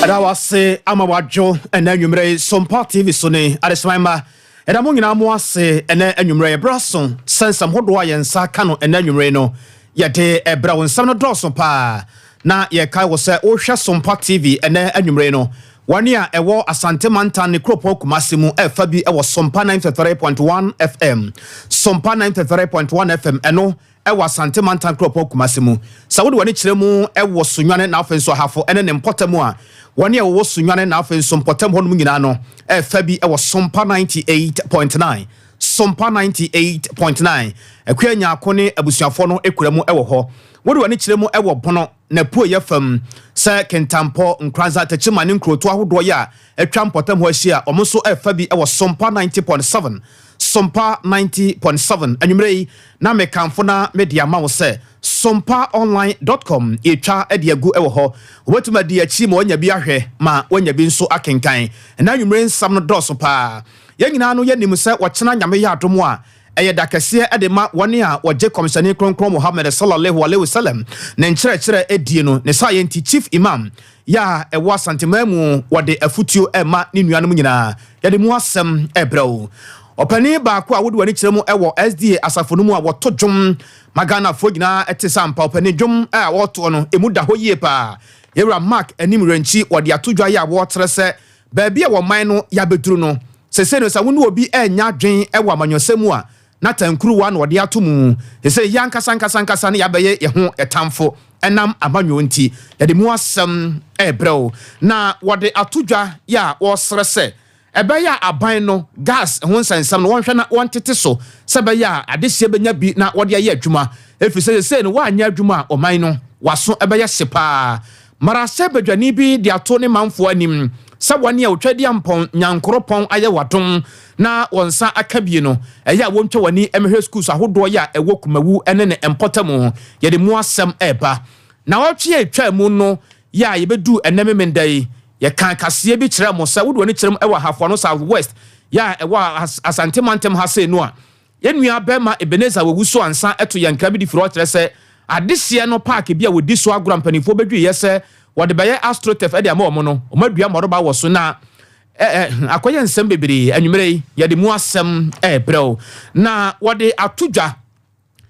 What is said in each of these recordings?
Ada wase ama wadjo ena anwumre Sompa TV so ne adesmaima eda mo nyina mo ase ena anwumre brason sensam hodo ayensa ka no ena anwumre no yede ebra wonsam no doso pa na ye kai wo se o hwe Sompa TV ena anwumre no wani a ewo Asante Mantan ne kropo kumasimu efa bi ewo Sompa 93.1 FM Sompa 93.1 FM eno ewa Asante Mantan kropo kumasimu sawodi wani kiremu ewo sunwane na afenso hafo ene ne mpotemu a wani ewo sunwane na afenso mpotemu honum nyina no efa bi ewo Sompa 98.9 Sompa 98.9 ekwenya akone abusuafo no ekuremu ewo ho wodi wani kiremu ewo bono na puo yefam se kentampo nkranza tachima ne nkroto ahodo ya etwa mpotam ho ahia omonso efa bi ewo Sompa 90.7 Sompa 90.7 anwumrei na mekamfo na media ma wo se sompaonline.com etwa ediagu ewo ho wotuma di achi ma onya bi ahwe ma onya bi nso akenkan na anwumrei nsam no doso pa ye nyina no ye nim se wochena nyame ya adomo a eye dakese edema woni a woje komishani kronkron Muhammad sallallahu alaihi wasallam ne nkyerɛkyerɛ edie no ne science chief imam ya ewa santemamu wode afutuo ema ne nuanom nyina yade mu asem ebrɛw opani ba ko a wode wani kyerɛmu ewo SDA asafo mu a woto dwom magana fo nyina etisampa opani dwom a woto no emu da ho yie pa yewra mark anim ranchi wode atodwa ya wotre se baabi a wo man no ya beduru no sese no sa wonu obi enya dwen ewo amanyosemu a na tankuru wa na wode atomu sese yankasankasa ne yabeye ye ho etamfo enam amanyo nti yade mu asem ebrɛw na wode atodwa ya wo srese ebeya aban no gas ho nsensam no wonhwe na wontete so sebeya adehye benya bi na wode aye adwuma efise se no wanya adwuma oman no waso ebeya sepa mara sebedwani bi de ato ne manfo anim sabwane a otwadi ampon nyankoropon aye wadom na wonsa akabie no eya wontwe wani emehwe schools ahodo ya ewo kumawu ene ne empotamu yede mu asem eba na wotwe atwa mu no ya yebedu enememendai ye kan kase bi kire mo sa wodi wani kire mo ewa hafo no south west ya ewa Asante Mantem ha se no a ye nua bema Ebeneza wewuso ansa eto yanka bi di firo kire se adehye no park bi a wodi so agora mpanifo bedwi ye se wode baye astrotef e de ama omo no omadua moroba wo so na akoye nsem bebere anwumrei ye de mu asem ebrɛw na wode atodwa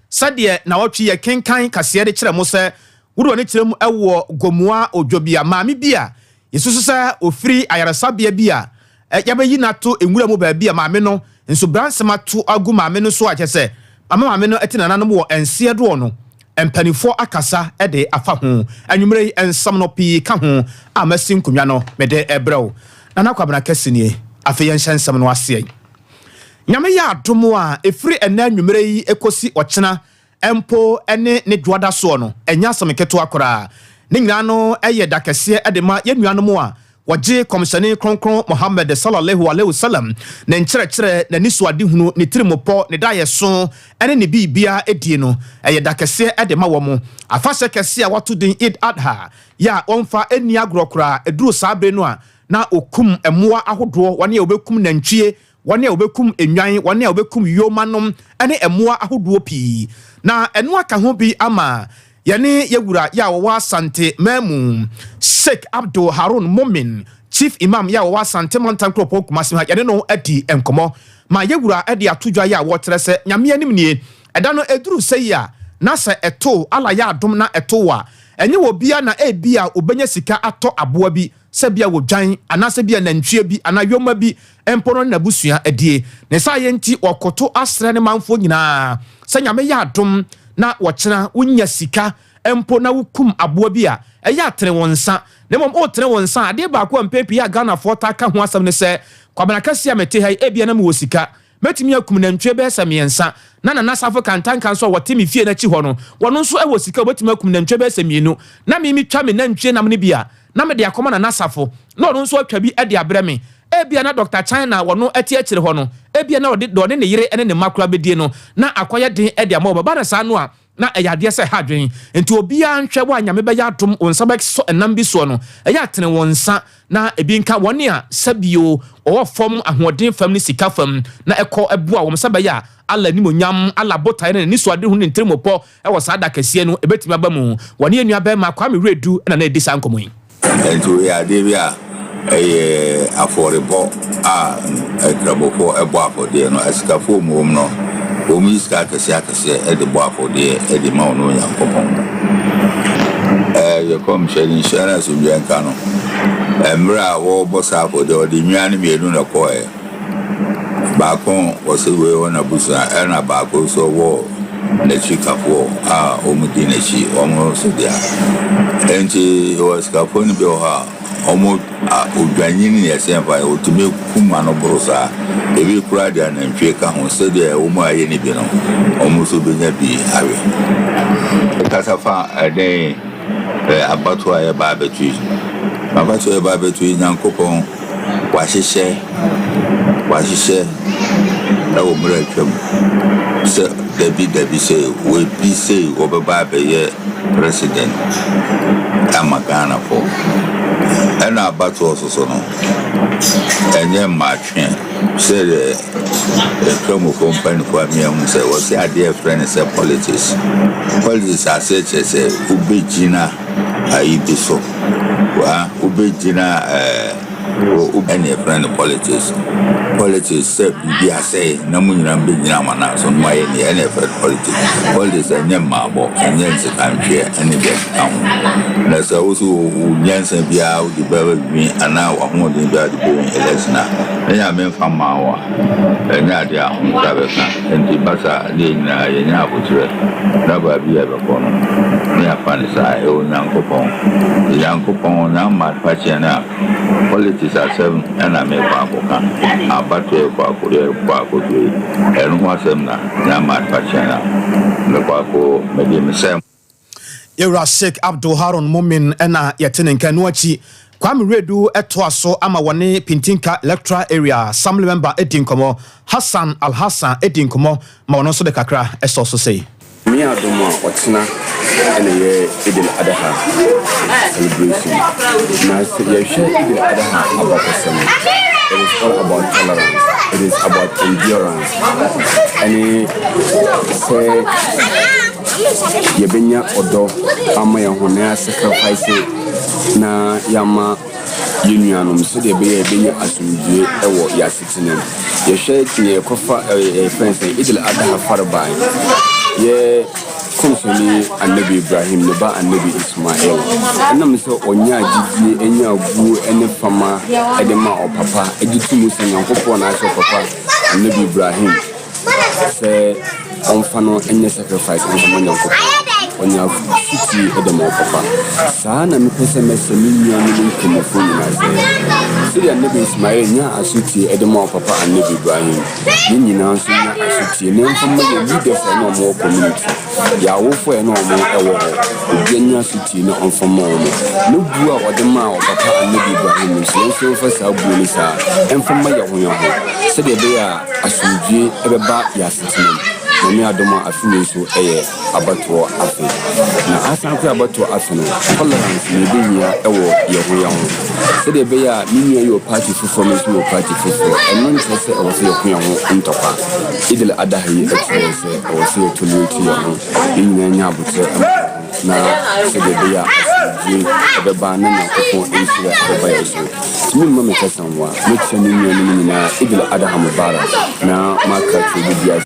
sade na wotwe ye kenkan kase de kire mo se wodi wani kire mo ewo gomua odwobia maami bia yesusu sa ofiri ayaresabia bia yabeyi nato enwura mu ba bia maame no nso bransema to agu maame no so akese maame no etina nanom wo ense do no empanifo akasa ede afa ho anwumrei ensam no pi ka ho amasi nkonwa no mede ebrɛw na kwabena kasenie afi yenhyensam no ase nyame ya adomo a efiri ena anwumrei ekosi ochena empo ene ne dwada so no enya asemeketo akora ne nyina no eye dakese edema yenuanom a waje komishani kronkron Muhammad sallallahu alaihi wasallam ne nkyerɛkyerɛ na nisuade hunu ne tirimopɔ ne dayeso ene ne bibia edie no eye dakese edema wo mo afase kese a wato din Eid Adha ya onfa eni agrokora eduru sabre no a na okum emoa ahodo wane obekum nantwie wane obekum enwan wane obekum yomanom ene emoa ahodo pi na eno aka ho bi ama yani yewura ya wa Asante Memu Sheikh Abdul Harun Mumin Chief Imam ya wa Asante Mantan kropo kumasi ha yani no adi enkomo ma yewura adi atodwa ya wo trese nyame anim nie eda no eduru seya na se eto ala ya adom na eto wa enye wo bia na ebia obenya sika ato aboa bi se bia wo dwan anase bia nantwie bi anayoma bi empono na busua adie ne sa yenti okoto asre ne manfo nyina se nyame ya adom na wochena unya sika empo na wukum aboa bi a eya tere wonsa ne mom o tere wonsa ade ba ko ampepi ya Ghana fota ka ho asam ne se kwabana kasi amete hai ebia na me wo sika metimi akum nantwe be samiensa na nasafo kantankan so wotimi fie na chi ho no wono nso e wo sika obetimi akum nantwe be samienu na me twa me nantwe nam ne bia na me de akoma na nasafo na wono nso atwa bi e de abrɛ me ebia na Dr. China wono ati akire ho no ebia na ode ne yire ene ne makura bedie no na akoye den e de ama baba na sa no a na eyade se hadwen enti obia nhwe wa nyame be ya atom onsa be so enam bi so no eya tene wonsa na ebi nka woni a sabio o fom ahoden fam ni sika fam na ekọ ebua wo msa be ya ala ni monyam ala botai na ni so ade hu ni ntirimopo e wo sa da kase no ebetimi aba mu woni enua be ma kwa me redu na edisa nkomo yi and to hear Davia affordable a trouble for a bar for dear no escafo mum no. Omiska Kasiakase at the bar for dear Eddie Mauno Yankopon. Your commission insurance in Yankano. Embra war bossa for the ordinary Meduna Coy. Bacon was away on a busa and a baco so war. The chica war, Omudinachi, almost there. And she was Capone Bioha, almost Uganini, as empire, to make Kumano Brosa, a big crowd and Fika, who said there, Uma Yenibino, almost Ubenabi, Harry. The Casafa a day. Abattoir barbecue. Abattoir barbecue nan kopon wahyehyɛ na wo mra twam sɛ David say we be say obeba be president Amagana for and abattoir so no enye matwe say the come company for me am say was say dear friend say politics as such as ubejina aibi so wa ubejina any friend politics say be say na munyina bejina mana so no aye any friend politics enye mabo enye nsikanhwe any get am na so also nyansa bia wo di baba bi ana wa ho de bia de election na ya men fama wa enya de ahun tabeka enti basa de nyina yenya abotre na ba bia be kono ni afani sa e o nyankopon na ma pache na politics asem na me kwa akoka abatwe kwa akode enu ho asem na ma pache na me kwa ko me de mesem Yura Sheikh Abdul Harun Mumin ena yetene nkanu achi Kwame Redu eto aso ama wone Pintinka electoral area assembly member edinkomo Hassan Al Hassan edinkomo ma wono so de kakra eso so sei me adomo otina ene ye Idil Adha celebration na se ye share Idil Adha about person. It is all about tolerance. It is about endurance. And say yebenya odo ama ya hone sacrifice na yama union so de be yebenya asumdue ewo ya sitinem ye share ye kofa friends Idil Adha farba ye konsoli annabi Ibrahim ne ba annabi Ismail anam so onya jiji enya bu ene fama edema o papa ejitumu se nyankopon na so papa annabi Ibrahim se onfano enye sacrifice on nyankopon onya futi edema o papa sana me pese mesemi nyanu nkomofo nyina se se annabi Ismail nya asuti edema o papa annabi Ibrahim ni nyina so nya asuti ne mfama de leaders na mo community ya wofo eno mo ewo obianya suti na onfama mo no bu a odema o papa annabi Ibrahim so fa sa bu ni sa enfama ya ho se de be ya asujie ebeba ya sitina na adoma afini so abato afi na asan ko abato afi no tolerance ni bi ya ewo ye ho se de be ya minua yo party performance yo party for eno nse se ewo se ye ho ntopa Idil Adha yi experience ewo se tolerate ye ho nya abutre na se de be ya ji ebeba na na ko insira ebeba ye so timi mama kasanwa me tsani ni na Idil Adha Mubarak na maka tubiya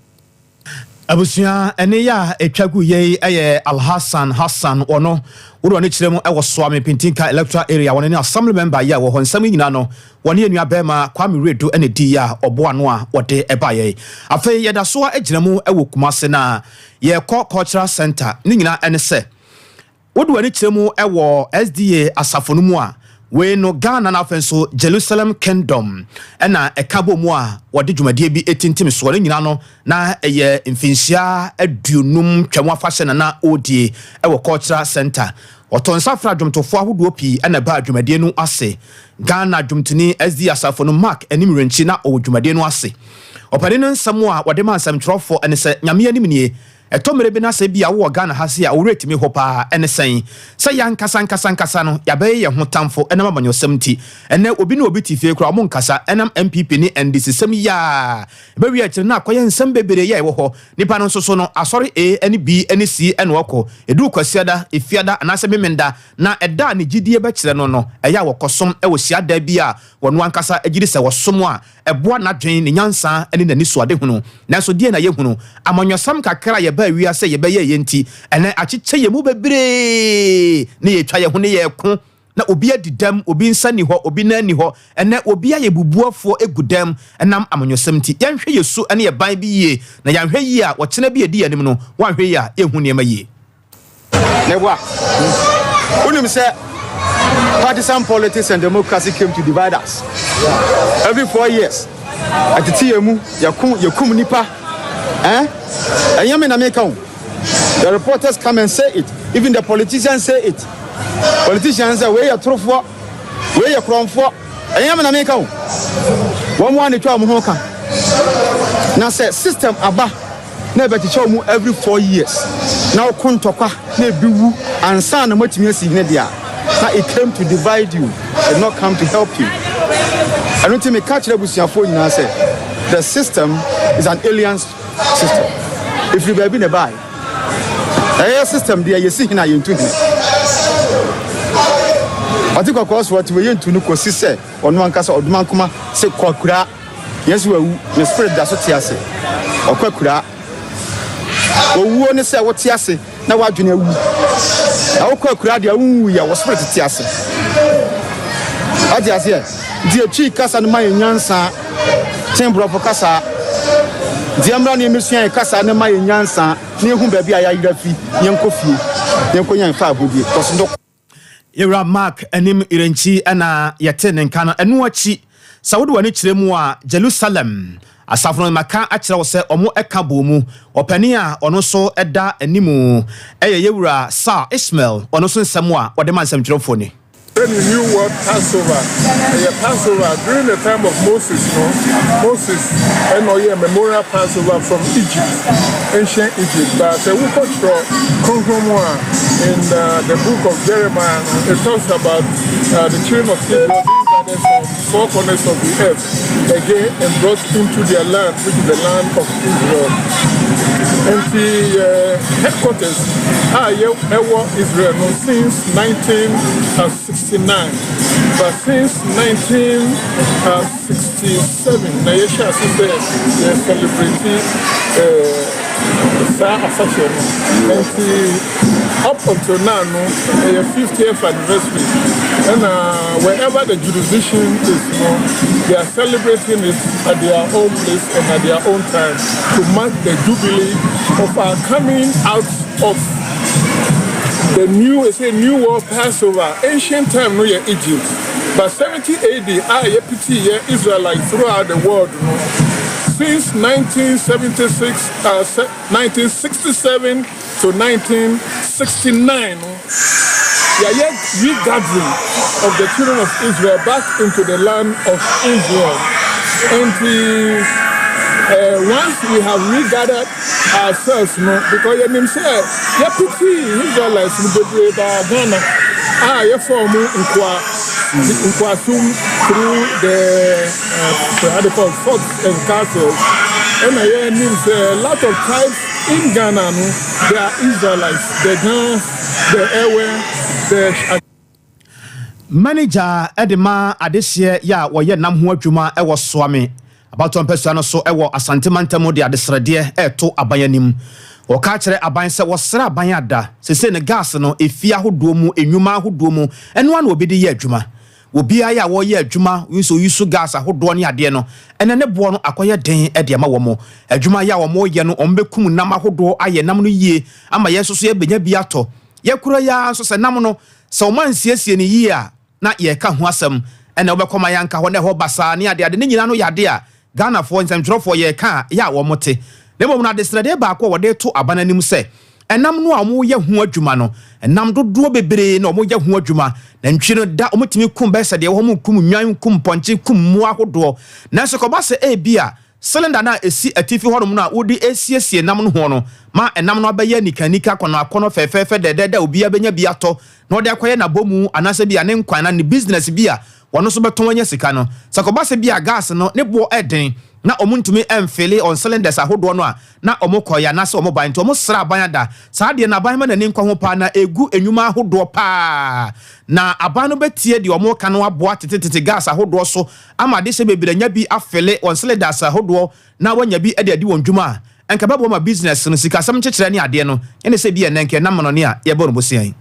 Abusia ene ya etwagu ye Al Hassan ono woro ne kiremu ewo soame Pintinka electoral area woni assembly member ya wo honsam nyina no woni enua bema Kwame Redu ene di ya obo ano a wode eba ye afei yeda so agiremu ewo Kumase na ye cultural center ni nyina ene se wodo ne kiremu ewo SDA asafonu mu a we no Ghana na afenso Jerusalem Kingdom ena ekabo mu a wode dwumadie bi etintim so wore nyina no na eye mfinsia aduonum twamo afahye na odie ewo cultural center otonsa fra dwumtofo ahodo pi ena ba dwumadie no ase Ghana dwumtuni SD asafo no Mark enimrenchi na o dwumadie no ase opade no nsam a wode mansam twerofo ene se nyame anim nie etomere bi na se bia wo Ghana ha se a wo rate me hopa ene sen se ya nkasa no ya be ye ho tamfo ene mamanyosem ti ene obi na obi ti fie kura mo nkasa enam MPP ni NDC sem ya be wi akire na akoye nsem bebere ye wo ho nipa no so no asori A ene B ene C ene woko edu kwasiada efiada anase memenda na eda ne gidie be kire no eya wo kosom e wo siada bi a wono ankasa agiri se wo som a eboa na dwen ne nyansa ene nani suade hunu nanso die na ye hunu amanyosam kakra ye ba wi ase ye be ye yenti ene achiche ye mu bebre ne ye twa ye ho ne ye ko na obi adidam obi nsani ho obi na ani ho ene obi aye bubuafo egudam enam amanyosam ti yanhwe yesu ene ye ban bi ye na yanhwe yi a wo kena bi edi anim no wanhwe yi a ehu ne ma yi nebwa unim say partisan politics and democracy came to divide us. Every 4 years at the TMU yakum nipa and yami na make the reporters come and say it, even the politicians say it. Politicians say where you throw for, where you crom for, and yami na make one the twelve muhoka now say system aba never to show mu every 4 years now kontokwa na biwu ansa na matimi asi ne dia. Now it came to divide you and not come to help you. I don't think me catch the busiafo nyina say the system is an alien system. If you be in buy, the system there you see hina you into him. I think of course what we into no kosi say ono ankasa oduman kuma say kwakura yes we the spirit that so tiase okwakura owu ne say what tiase na wadwene awu na okwakura dia wu ya wo spirit tiase adi ase die twi kasa no man nyansa tembro for kasa diamra ne mesuan kasa ne man nyansa ne hu ba bia ya yirafi yenkofie yenkonya fa abodie toso Yera Mark enim irenchi ana yetene nka no eno achi sawodo wani kiremu a Jerusalem asafro maka akira wo se omo eka bomu opani a ono so eda animu eye yewura Sir Ismail ono so nsemu a wode mansem kirofo ni. When you knew what Passover, Passover during the time of Moses, Moses and memorial Passover from Egypt, ancient Egypt. But we got in the book of Jeremiah, it talks about the children of Israel being gathered from 4 corners of the earth again and brought into their land, which is the land of Israel. And the headquarters are Israel since 1969, but since 1967, Nayesha sister celebrating and up until now, the 50th anniversary, and wherever the jurisdiction is, they are celebrating it at their own place and at their own time to mark the jubilee of our coming out of the new world Passover, ancient time, no Egypt, but 70 AD, Israelites throughout the world, since 1967 to 1969, yet regathering of the children of Israel back into the land of Israel. And once we have regathered ourselves, because you say, Israelites in Ghana, form through the forts and castles, and I means a lot of tribes in Ghana. They are Israelites, the Gans, the Ewe, the manager edema adesie ya woye nam ho adwuma e wo soame abato mpesua no so e wo asantemantamo de adesrede eto abanyanim wo ka kire aban se wo sra aban ada sese ne gas no efia hodo mu enwuma hodo mu eno ana obedi ye adwuma obi aya wo ye adwuma yusu gas ahodo ne ade no ene ne bo no akoye den e de ma wo mo adwuma ya wo mo ye no ombekum nam ahodo aye nam no yie ama yeso ye benya bi ato ye kura ya so se nam no se o man siesie ne yie a na ye ka ho asem ene obekoma yanka ho ne ho basa ne ade ne nyina no yade a Ghana for nsɛmtwerɛfo ye ka ya wo mote ne mo na desrede ba ko wode to abananim se enam no a mo ye ho adwuma no enam dodo bebre na mo ye ho adwuma na ntwi no da omotimi kum be sɛ de wo mo kum nwan kum ponche kum mu ahodo na so ko ba se bia cylinder na esi atifi honom na wodi esiesie nam no ho no ma enam no abaye nikanika kono fefefe dededa obi abenya bi ato na odi akoye na bomu anase bi ane nkwan na ne business bi a wono so beton anya sika no sakobase bi a gas no ne bo eden na omuntumi emfele on cylinders ahodo no a na omokoya na se omoban to omosra aban da saa de na aban ma na ne nkwa ho pa na egu enwuma ahodo pa na aban no betie de omoka no aboa tetetete gas ahodo so ama de se bebranya bi afele on cylinders ahodo na wanya bi ade won dwuma enka babo ma business no sika sam kyekere ne ade no ene se bi enenke na mono ne a ye bo no bosian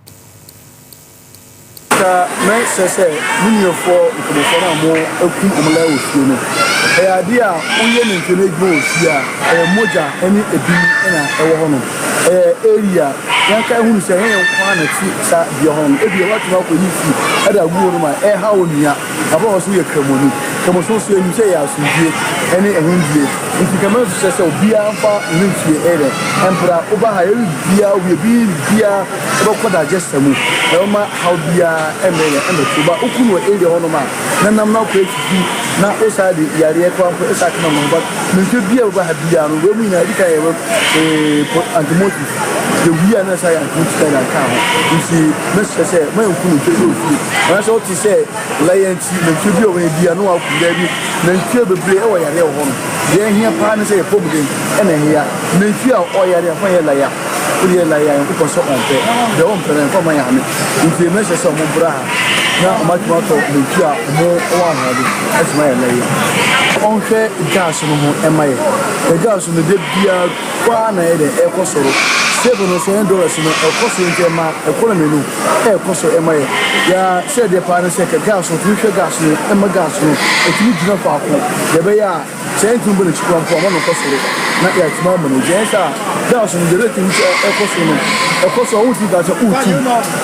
men say muniyofo nkobofo na mo eku omla osuo no ade a uye ne nkene gbo osia moja eni ebi na ewo ho no area yanka hunu se hen kwa na ti sa bi ho no ebi watu na ko ni fi ada guo no ma ha onua aba oso ye kremoni kemoso so enu se ya asudie eni ehundie nti kama se obia mfa nfie ere empra oba ha bia obi bia eba ko da jessamu ma how bia emere tuba ukunu area ho no ma na nam na ko efi na osade yare ko ampo esa kana mo ba nti bia oba ha bia no we mu na dika ye antimotive the we na say antimotive na ka ho nti message say ma ukunu ke do fi na so ti say lion ti nti bia oba bia no akunda bi na nti bebre e wo yare ho no de hia pa na say problem ena hia na nti a o yare fa ye la ya uri la ya ko so on pe de on pe na ko ma ya me nti message say mo bra na matmato nti a mo wa ha bi asma ya la ya on fe gas no ho emaye the gas no de bia kwa na ye de e ko soro $7 no e ko so nti ma e ko na menu e ko so emaye ya se de pa na se ke gas no fi gas no e ma gas no e ti gina fa ko de be ya se nti mbo na chikwa mpo mo no ko soro na ya ti ma mo no je sa gas no de reti e ko so no e ko so uti gas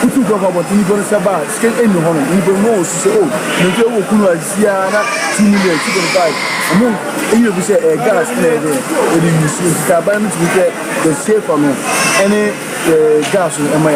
uti ko ba bo ti ni bo se ba ske eni ho no ni bo no so o ni je wo kunu azia na 2 million 2.5 mo e bi se gas na de e di musu ka ba mi ti ke the safe for me any gas am I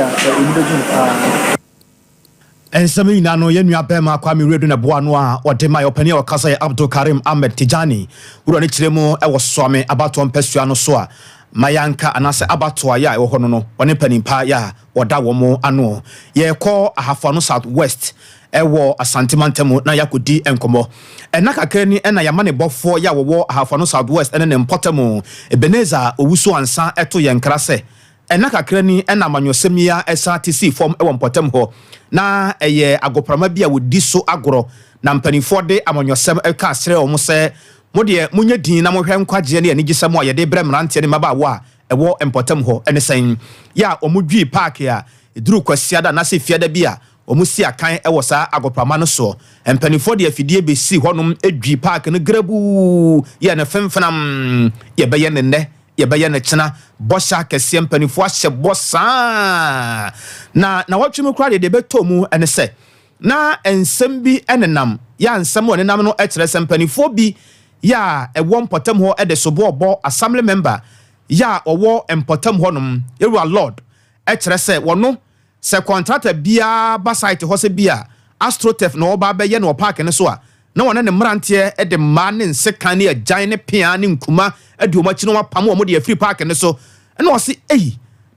ensemi na no yenua bema kwa mi redu na boa no a ode mai opani o kasa ya Abdul Karim Ahmed Tijani wuro ne kiremu e wo soame abato mpasua no so a mayanka anase abato ya e wo hono no one panimpa ya oda wo mo ano ye ko ahafo no South West ewo asantimantemu na yakodi enkomo ena kakra ni ena yamane bofo ya wo ahafo no South West ene ne mpotemu Ebeneza owusu ansa eto yenkra se ena kakra ni ena manyosemia SRTC form ewo mpotem ho na eye agoprama bia wodi so agoro na mpanifo de amanyosem eka asere omo se modie munye din na mohwe nkwaje ne anigisem a yede bremrante ne mabawo ewo mpotem ho ene sen ya omudwi park ya eduru kwasiada na se fiada bia omusi akan ewo sa agoprama no so empanifo de afidie besi honum edwi park no grabu ya na femfenam ye beye ne ye beye ne chena bosha kese empanifo ahye bossa na watwemu kra de betomu ene se na ensem bi enenam ya ensem onenam no ekere empanifo bi ya ewo mpotem ho ede sobo obo assembly member ya owo mpotem honum yeru lord ekere se wono se contractor bia ba site ho se bia astrotef no oba be ye no park ne so a na wona ne mrantie e de ma ne nsekan ne ajan ne pia ne nkuma e de o machi no wapam o mo de free park ne so na o se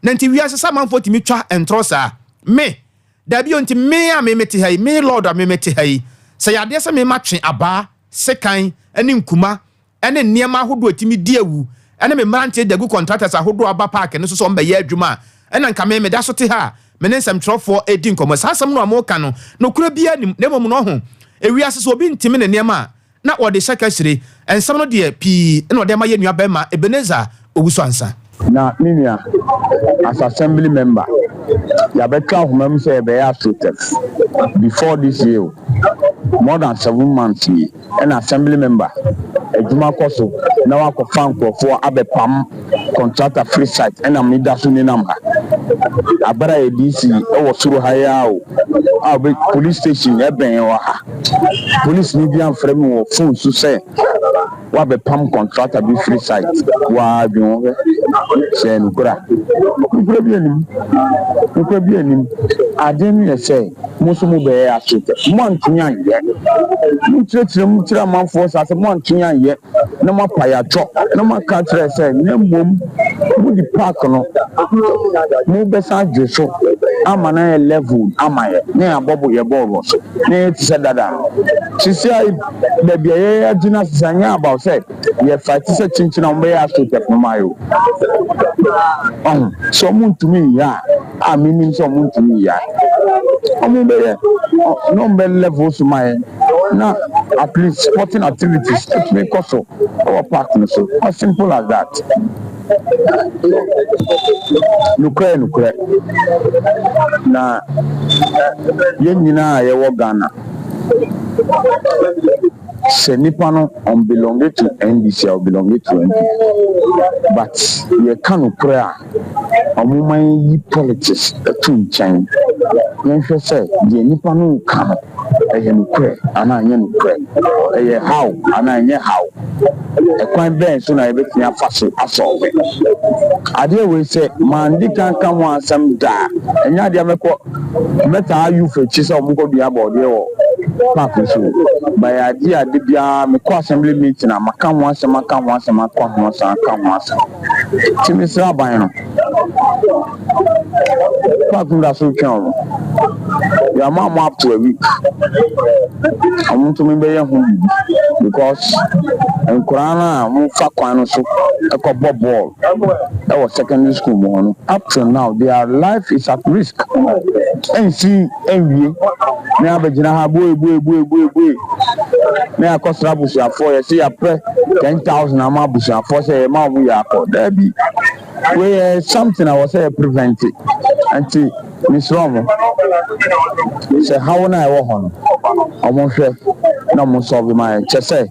na nti wi asesa manfo timi twa entrosa me da bi onti me a me meti hai me lord a me meti hai se ya de se me matwe aba sekan ne nkuma ne niema hodo timi diawu ene me mrantie de gu contractors ahodo aba park ne so mba ye adwuma ena nka me da so te ha menensem trofo edi nkomo sasam no amoka no no kura bia nim na mom no ho ewi asese obi ntimi ne niema na ode sekasire ensam no de pi na ode ma ye nua bema Ebeneza owusu ansa na minia as assembly member ya betra homam say be asotef before this year more than 7 months an assembly member ejuma koso na wako fanko for abepam contractor free site and am nida so ni number abara edc e wo suru haya o be police station e ben wa ha police ni bi amfrɛ me wo phone so say wa be pam contractor be free site wa adwon se nukura bi anim ade no say most mu be asute mo antunya ye mu tire mu tire amanfo sa se mo antunya ye na mo paya tro na mo ka tire say na mom mu di park no mu be sa dweso ama na level ama ye na abobo ye ball so na ti se dada sisi da bia ye agina sanya about say ye fight say chinchina mo be asute for mayo so mo ntumi ya a meaning so mo ntumi ya omo be no be level so my na at least sporting activities it may cost our park so as simple as that nukre na yen nyina ye wo Ghana se nipa no on belong to NDC or belong to NDC but ye can pray omo man yi politics to nchen yen hwe say ye nipa no kan eye nukre ana anye nukre eye how ana anye how e kwan ben so na e betini afase asolve ade we say man di kan kan wan asem da enya de meko meta ayu fechi say omo ko bia bode wo park so by idea de bia me ko assembly meeting amaka ho asem akwa ho asem timi sra ban no park da so twan ya ma up to a week to me be home because en Qur'ana mo fa kwan no so e ko ball that was secondary school mo no up to now their life is at risk and see enwie me abegina ha boy me akosra busia for you see apre 10,000 ama busia for say ma mu ya ko there be we something I was say prevent it until Miss Romo say how na I wo hono omo hwe na mo solve my chese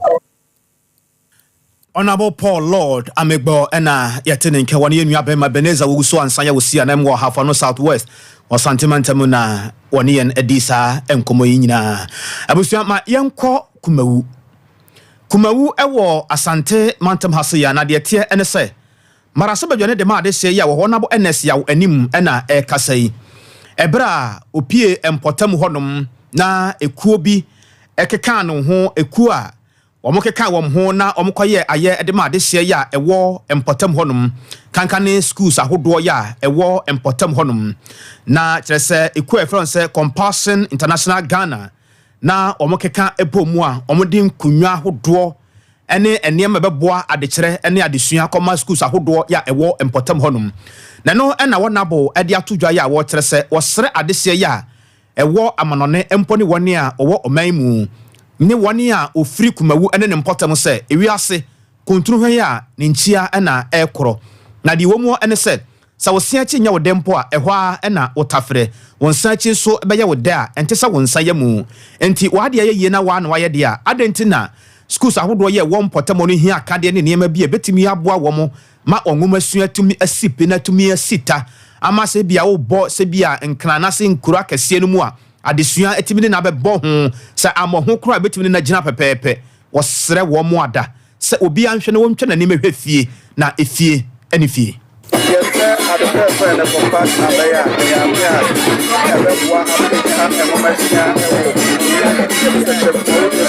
Honorable Paul Lord Amegbo ena yetene nke woni enua bema Beneza wo so ansan ya wosia na mwo hafa no Southwest o sentimental na woni yen edisa enkomo yinyina abusua ma yenko kumawu ewo asante mantem hase ya na de tie ene se marase badwane de ma de se ya wo honabo NS ya anim ena e kasai ebra opie empotam honom na ekuo bi ekeka no ho ekuo a omokeka wom ho na omkoye aye de ma de hye ya ewo empotam honum kankane schools ahodo ya ewo empotam honum na kyerese ekuo efronse Compassion International Ghana na omokeka ebomu a omodin kunwa ahodo ene enema beboa adekyere ene adesua koma schools ahodo ya ewo empotam honum na no ena wonabo ade atodwa ya wo kyerese wosere adehye ya ewo amanone emponi woni a owo omanmu ni wani a ofiri kumawu ene ne mpotam se ewiase konturu hwe ya ne nchia ena ekoro na di womu ene se sa wosia chi nya wodempo a ehwa ena wotafre wonsa chi so beye wode a ente sa wonsa yamu enti wade ye na wa na waye de a adenti na schools ahodo ye wo mpotam no hia akade ne niema bi betimi aboa wo mo ma onwoma sua tumi asipe na tumi asita ama se bia wo bo se bia nkrana se nkura kase no mu a adesua etimini na bebo ho se amoho kura betimini na gina pepepe wosere wo mo ada se obi anhwe na wontwe na ne mehwe fie na efie eni fie yete adepre friend for pass na be ya ebeboa Africa and Omasia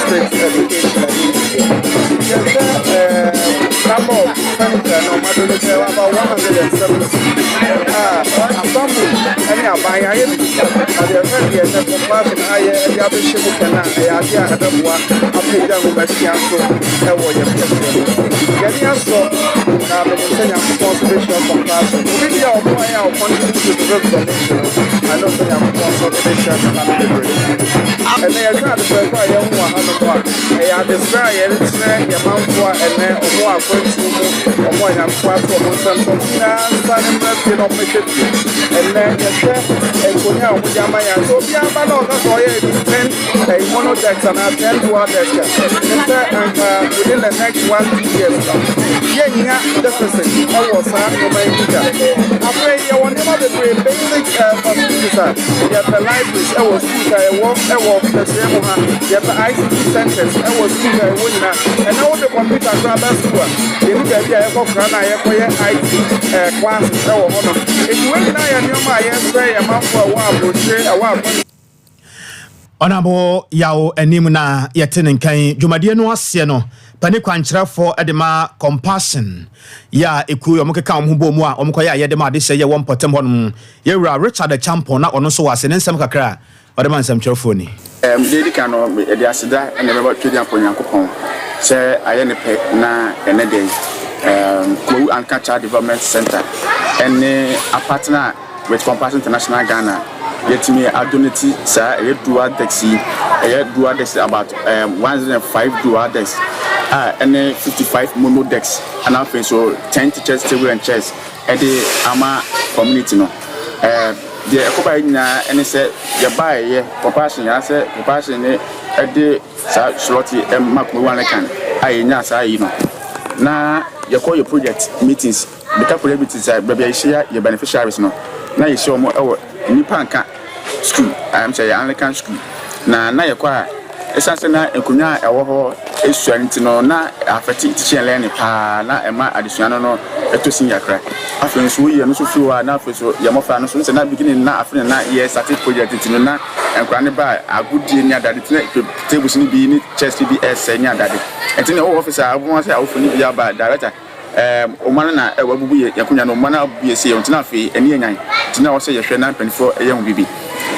state education number of furniture no matter about 170 abamu any abaya ye the friend here na for pass na aye e abehye mu kana ya dia ebeboa Africa and Omasia so e wo ye yeni aso na be senya conservation for class we are going out contribute to the nation I know say am conservation and they are trying to say why you want to know e are desire ye ye manfo ene omo akwantu omo yanfo ato omo santo na sane mrati no make and then you say e konya omo jama ya so bia ba no ka so ye depend e mono dex and 10 to others and within the next 1 years yɛnya deficit ɛwɔ saa nneɛma yi da afei yɛwɔ nneɛma bebree basic facilities a yɛpɛ libraries ɛwɔ schools a ɛwɔ pɛsɛ mu ha yɛpɛ ICT centers ɛwɔ schools a ɛwɔ nyinaa ɛna wode computer koraa bɛ school a yɛni baabi a yɛkɔ kora na yɛkɔyɛ IT classes ɛwɔ hɔ no ɛti wei nyinaa yɛ nneɛma a yɛsrɛ yɛmanfo ɛwɔ aburokyire ɛwɔ abɔ Honorable Yao enim na yɛte ne nkan dwumadie no aseɛ no pani kwankyerɛfo de ma compassion ya eku yo mokeka ho bo mu a omkoya yɛde ma de sɛ yɛ wɔ mpɔtem hɔ no yɛwura Richard Champon na ɔno so wase ne nsɛm kakra ɔde ma nsɛm kyerɛfo ni dedi kan no de aseda na bɛba twedi ampon Yankopɔn sɛ ayɛ ne pɛ na ene den Kowu and Cultural Development Center ene a partner with Compassion International Ghana yetimi adonati sa dual taxi dual decks about 105 dual decks and 55 mono decks and after so 10 teachers table and chairs the ama community no the ekoba na any say you buy compassion ya say compassion e the slotty makmo one can nya sa yi no na you call your project meetings the couple meetings baby share your beneficiaries no na you show mo nipa nka school am say Anglican school na yakwa esanse na enkunya ewo ho esuanti no na afeti teaching learning pa na ema adesua no etosin yakra afen so ye no so fiwa na afen so ye mofa no so se na beginning na afen na ye started project no na enkura ne ba agudie ni adade tena tables ni bi ni chest bi nya adade entene wo officer abon say awofo ni bi aba director omana na wabubu yakunya no omana abuye se entena afi eni enyan tina wo se ye hwe na penfo ye hu bibi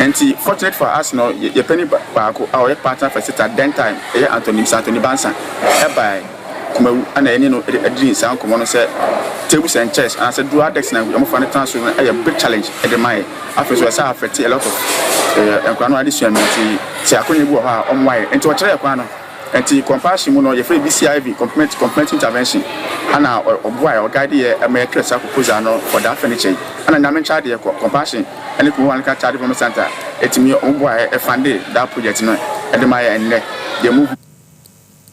enti fortunate for us no ye penny baako our partner facilitator den time Anthony Bansan by kuma ana eni no edin san komo no se tables and chairs and say dual decks na mo fa ne transfer a big challenge e de mai after so say affect a lot of enkwano addition enti se akonya bi wo ha omwai enti wo kire ekwan no enti compassion mu no ye free BCIV complement intervention ana oboa o guide ye America sa proposal no for that furniture ana na men charge ye compassion and the one can charge from center etimi oboa e fund that project no e de my enne they move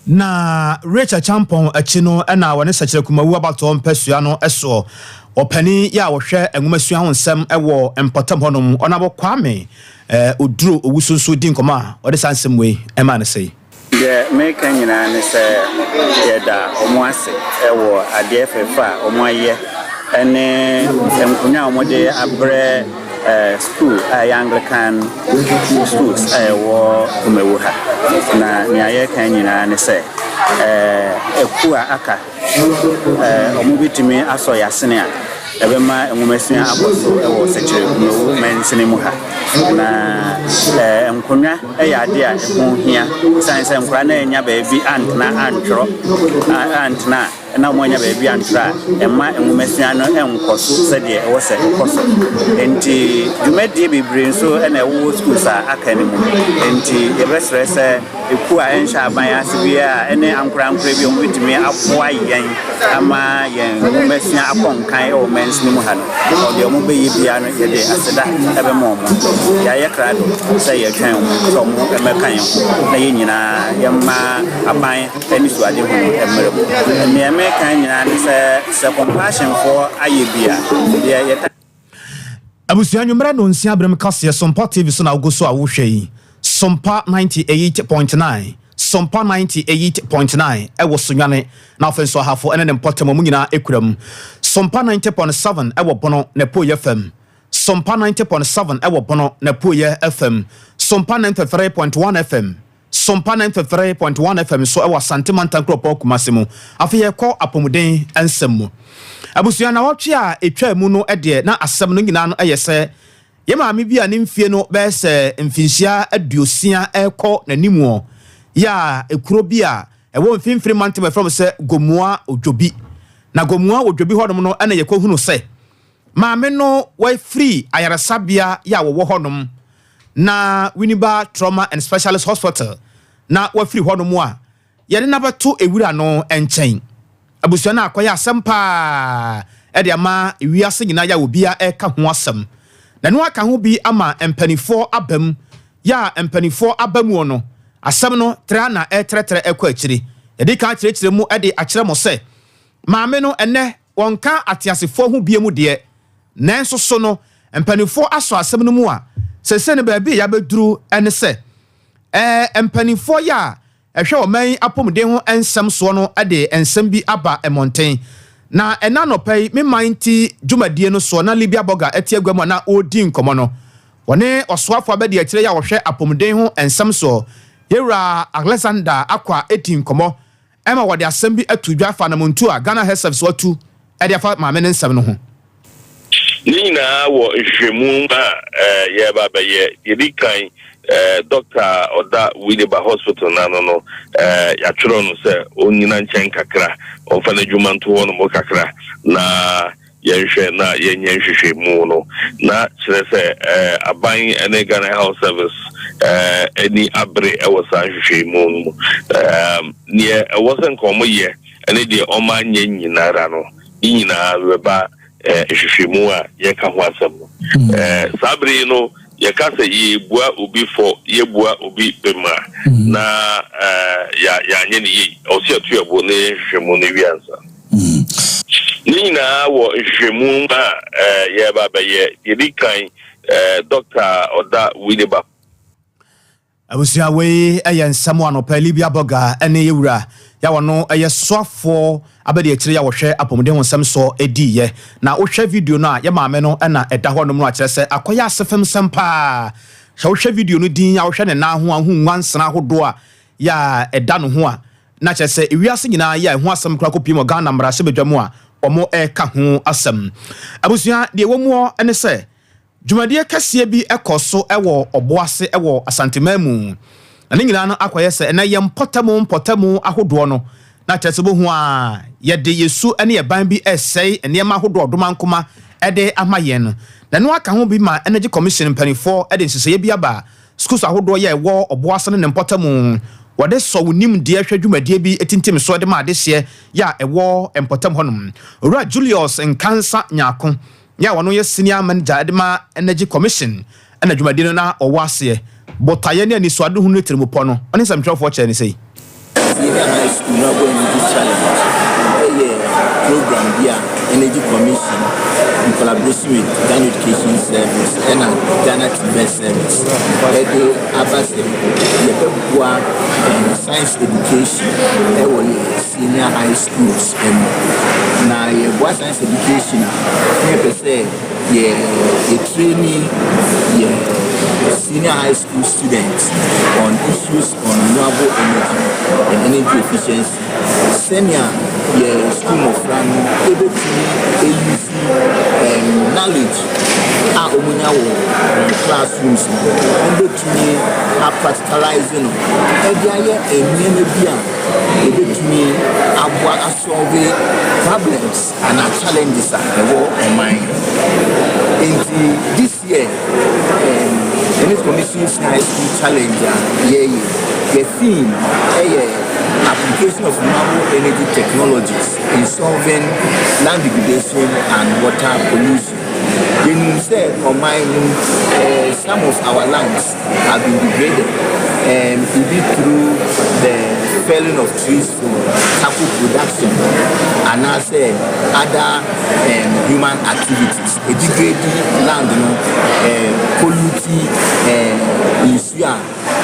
na Richard Champon achino na wone sachire kumawu abato mpasua no eso opani ya wo hwe enwomasua ho nsem ewo empotam honom onabo kwame oduro owusunsu din koma ode sansem we e ma ne sei the American nyina say yeda omo ase ewo ade fefa omo aye ene emkunya omo de abre school Anglican schools ewo kumewu ha na niaye kan nyina ne say ekua aka omo bitimi aso yasene a ebema enwomasua akoso ewo sechere kumewu mensene mu ha na enkonya ade a ho hia science enkura na enya baabi antna antro antna na mo enya baabi antra ema enwomasua no enkoso sede ewo se enkoso enti dwumadi bebre so na ewo schools a aka ne mu enti ebesrese ekua ensha aban asibia ene ankura bi o bitimi aboa yen ama yen enwomasua akonkan o mensini mu ha no ode o mo beyi bia no yede aseda ebe mo ya yekrado say ye twan so mo emekan na ye nyina ye ma aban ani so ade ho emere mo ne emekan nyina ne se compassion for ayebia ye abusuan nwumra no nsia brem kase Sompa TV so na ugoso a wo hwei Sompa 98.9 Sompa 98.9 ewo sonwane na ofenso hafo ene ne mpotem mu nyina ekuram Sompa 90.7 ewo bono na Poye FM Sompa 90.7 ewo bono na Poye FM Sompa 93.1 FM Sompa 93.1 FM so ewo Santimantan Kropo Kumasemu afiye ko apomuden ensem abusuan na wotwe a etwa mu no ede na asem no nyina no eyese ye maame bi a ne mfie no be se mfinhia aduosia ekọ nanimu ya ekuro bi a ewo mfimfiri mantem from se gomua odwobi na gomua odwobi hodom no ena yekohunu se maame no wa free ayaresabia ya wo hodom na Winneba Trauma and Specialist Hospital na wa free hodom a ye ne nabato ewura no enchen abusuan na akoya asempa ede ama ewiase nyina ya obia eka ho asem na no aka ho bi ama empanifo abam ya empanifo abamu no asem no tra na etretre ekọ akiri edi ka akire mu ede akire mo se maame no ene wonka atiasefo ho biemu de nanso so no empanifo aso asem no mu a sese ne ba bi ya beduru ene se empanifo ya ehwe oman apomden ho ensem so no ade ensem bi aba emonten na ena no pai me minti djumadie no so na Libya Boga eti agwam na odi nkomo no wone osoafo abedi akire ya wohwe apomden ho ensem so yewra Alexander akwa eti nkomo ema wode asem bi atudwa fa na muntu a Ghana Health Service watu ede afa maame ne nsem no ho Nina wo nhwemu a ye ba ba ye dikan Dr. Oda Widiba Hospital no ya tworo no se onyina nchen kakra onfa na dwuma nto wo no mo kakra na yenhwe na yenhwehwemu no na kire se aban ene Ghana Health Service any abre e was nhwehwemu ne wasn't komo ye ene de oma nyinara no nyina weba nhwehwemu a ye ka ho asem sabre no ye kasa ye bua obi for ye bua obi bema na ya nye ni ye o si atu ebo ne hwemu ne wiansa nina wo hwemu a ye ba ba ye dikan Dr. Oda Widiba abusia we ensam anopa Libya Boga ene yewura ya wono soafo abedi akire ya wohwe apomden ho nsem so edi ye na wohwe video no a ye maame no na eda ho no mu akire se akoya asefem sempa sha wohwe video no din ya wohwe ne na ho ahu nwansana hodo a ya eda no ho a na akire se ewiase nyina ya ho asem kra kopie mo Ghana mra se bedwamu a omo ka ho asem abusia de womuo ene se dwumadie kase bi ekoso ewo oboase ewo asantemamu na nyina no akoye se na ye mpotamu ahodo no na kyesebo ho a ye de yesu ene ye ban bi esei ene ma ahodo odoma nkoma ede amaye no na no aka ho bi ma energy commission mpanifo ede nsese bi aba schools ahodo ye ewo oboase ne mpotamu wade so wonim de ahwa dwumadie bi etintim so de ma ade hye ya ewo mpotam honum ora Julius Nkansa Nyako ya wono ye senior manager edema energy commission ana dwumadie no na owase botaye ne ani so ade hu no tirimopo no oni sam twofo che ni sei senior high school no go energy challenge program bia energy commission in collaboration with Ghana Education Service and Ghana Invest Service edo abase ye bebua science education senior high schools na ye science education na pe say ye training ye senior high school students on issues on renewable energy and energy efficiency. Senior school of running able to use knowledge classrooms able to practicalizing able to solve problems and challenges at the world and mind. This year and this commission's high school challenge the theme application of renewable energy technologies in solving land degradation and water pollution. You said on my some of our lands have been degraded and even through the felling of trees for cattle production and also other human activities. A degraded land, polluting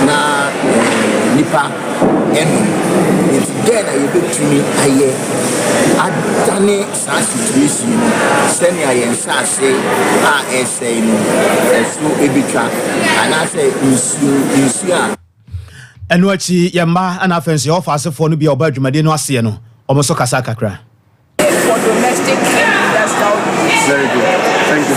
na nipa it's then I able to me adane sa situation send I say say so ebitwa and I say issue eno achi yemma ana fensi office for no bia oba dwumade no ase no omoso kasa kakra for domestic industrial use. Very good. Thank you.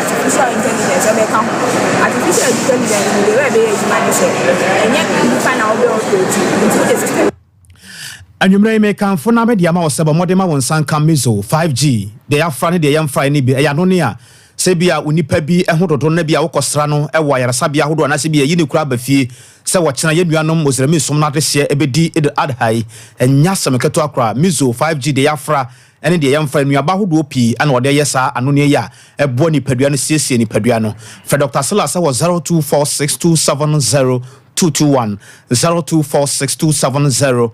Artificial intelligence, artificial intelligence, anwumre me kanfo na be dia ma wo sebo modema won sanka mizo 5G de ya fra ne de yam fra ne bi ya no ne a se bia onipa bi ehododo na bia wokosra no e wo yarasa bia hodo na se bia yi ne kura ba fie se wo kena yenuanom mozremi som na de hye ebedi adhai enya semeketo akra mizo 5G de ya fra ene de yam fra nuaba hodo pi ana ode yesa ano ne ya ebo ni padua no siesie ni padua no fra Dr. Silas was 0246270221 0246270221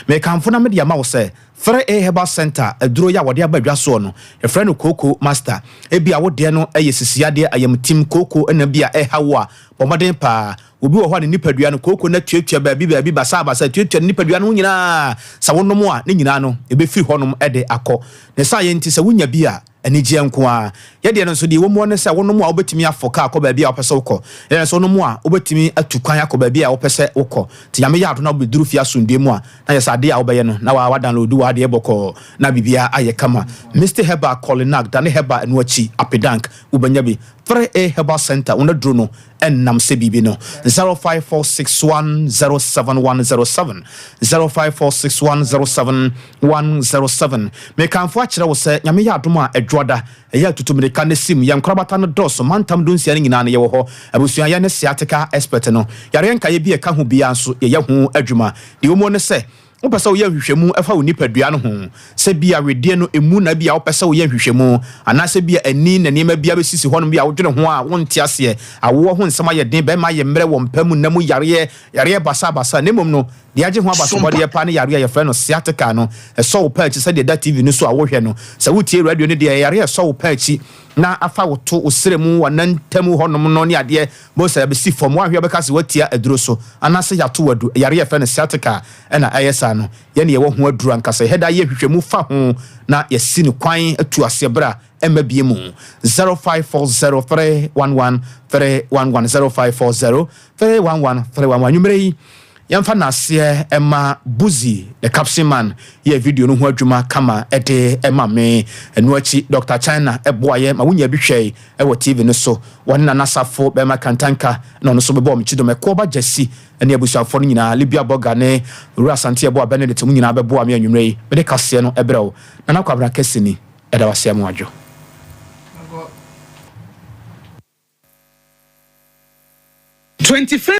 me kanfo na me de ma wo se Fere Herbal Center aduro ya wode abadwa so no e frɛ no Koko Master e bia wode no ayesisiade ayam tim Koko na bia hawo a bomoden pa obi wo ho ne nipadua no Koko na tuatua baabi basa tuatua nipadua no nyina sa wonom a ne nyina no e be firi honom de akɔ ne sa ye nti sɛ wonya bia anigye nko a ye de no so de wo mo ne sɛ wonom a wobetimi afoka akɔ baabi a wopɛsɛ wokɔ ye so wonom a wobetimi atukwan akɔ baabi a wopɛsɛ wokɔ ti yame ya na obeduru fi asundie mu a na ye sade a wobɛyɛ no na wa download wa de bɔkɔ na bibia aye kama Mr. Herbal Colinac dane Herbal enu achi apedank ubanya bi 3A Herbal Center una dro no ennam se bibi no 0546107107 0546107107 me kanfo akire wo se nyame ya adom a edwoda eya tutumirika ne sim ya nkrabata no doso mantam donsia ne nyina ne ye wo ho abusua ya ne siatica expert no yare nka ye bi e ka ho bia nso ye hu adwuma de wo mo ne se wopɛsɛ woyɛ hwehwɛmu ɛfa wo nipadua no ho sɛ bia wedie no emu na bia wopɛsɛ woyɛ hwehwɛmu anaasɛ bia ani na nneɛma bia bɛsisi hɔ no bia wodwene ho a wonte aseɛ awoɔ ho nsɛm ayɛ den bɛma yɛ mmerɛ wɔ mpamu na mu yareɛ basa ne mmom no de agye ho abasobɔdeɛ pa ne yareɛ yɛfrɛ no sciatica no ɛsɔ wo paachi sɛ deɛ da TV no so a wohwɛ no sɛ wotie radio no deɛ yareɛ ɛsɔ wo paachi na afa woto osere mu wanantamu honom no ne adeɛ bo sɛ bɛsi fam wahwɛ bɛka sɛ watia aduro so anaasɛ yato wadu yareɛ fɛ no sciatica ɛna ɛyɛ saa no yɛne yɛwɔ ho aduru ankasa hɛda yɛ hwehwɛmu fa ho na yɛsi no kwan atu aseɛ bra ɛma bie mu 0540311311 0540311311 nwumere yi yɛmfa naseɛ ɛma Buzi the caption man yɛ video no ho adwuma kama ɛde ɛma me ɛno akyi Dr. China ɛboaye ma wonya bi hwɛ ɛwɔ TV no so wɔne na nasafo bɛma kantanka na ɔno so bɛbɔ ɔmkyi dɔm ɛkɔba gyasi ɛne abusuafo no nyinaa Libia Boga ne Rura Santia boa Benedict mu nyinaa bɛboa me anwumere yi mede kaseɛ no ɛbrɛw na nakwabra kasini ɛda waseɛ mu adwo 25